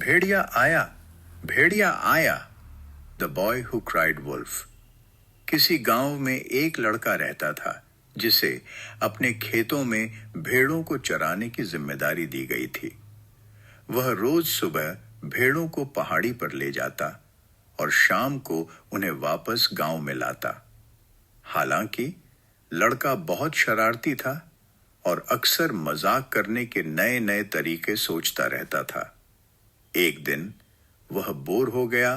भेड़िया आया, भेड़िया आया। The boy who cried wolf. किसी गांव में एक लड़का रहता था जिसे अपने खेतों में भेड़ों को चराने की जिम्मेदारी दी गई थी। वह रोज सुबह भेड़ों को पहाड़ी पर ले जाता और शाम को उन्हें वापस गांव में लाता। हालांकि लड़का बहुत शरारती था और अक्सर मजाक करने के नए नए तरीके सोचता रहता था। एक दिन वह बोर हो गया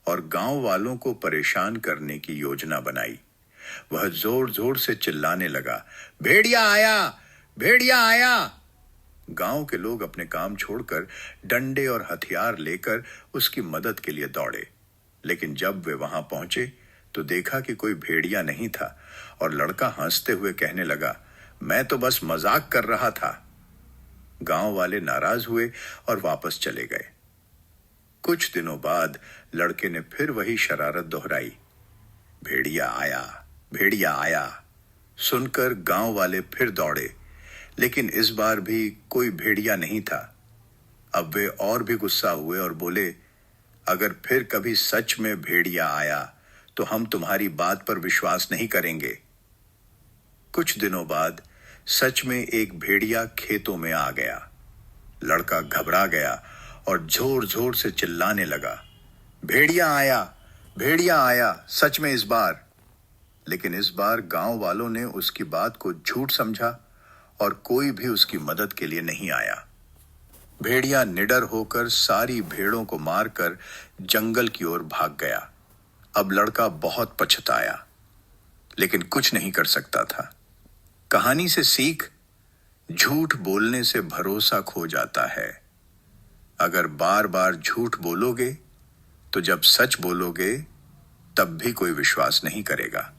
और गांव वालों को परेशान करने की योजना बनाई। वह जोर जोर से चिल्लाने लगा, भेड़िया आया, भेड़िया आया। गांव के लोग अपने काम छोड़कर डंडे और हथियार लेकर उसकी मदद के लिए दौड़े, लेकिन जब वे वहां पहुंचे तो देखा कि कोई भेड़िया नहीं था और लड़का हंसते हुए कहने लगा, मैं तो बस मजाक कर रहा था। गांव वाले नाराज हुए और वापस चले गए। कुछ दिनों बाद लड़के ने फिर वही शरारत दोहराई। भेड़िया आया, भेड़िया आया। सुनकर गांव वाले फिर दौड़े, लेकिन इस बार भी कोई भेड़िया नहीं था। अब वे और भी गुस्सा हुए और बोले, अगर फिर कभी सच में भेड़िया आया तो हम तुम्हारी बात पर विश्वास नहीं करेंगे। कुछ दिनों बाद सच में एक भेड़िया खेतों में आ गया। लड़का घबरा गया और जोर जोर से चिल्लाने लगा, भेड़िया आया, भेड़िया आया, सच में इस बार। लेकिन इस बार गांव वालों ने उसकी बात को झूठ समझा और कोई भी उसकी मदद के लिए नहीं आया। भेड़िया निडर होकर सारी भेड़ों को मारकर जंगल की ओर भाग गया। अब लड़का बहुत पछताया, लेकिन कुछ नहीं कर सकता था। कहानी से सीख, झूठ बोलने से भरोसा खो जाता है। अगर बार बार झूठ बोलोगे तो जब सच बोलोगे तब भी कोई विश्वास नहीं करेगा।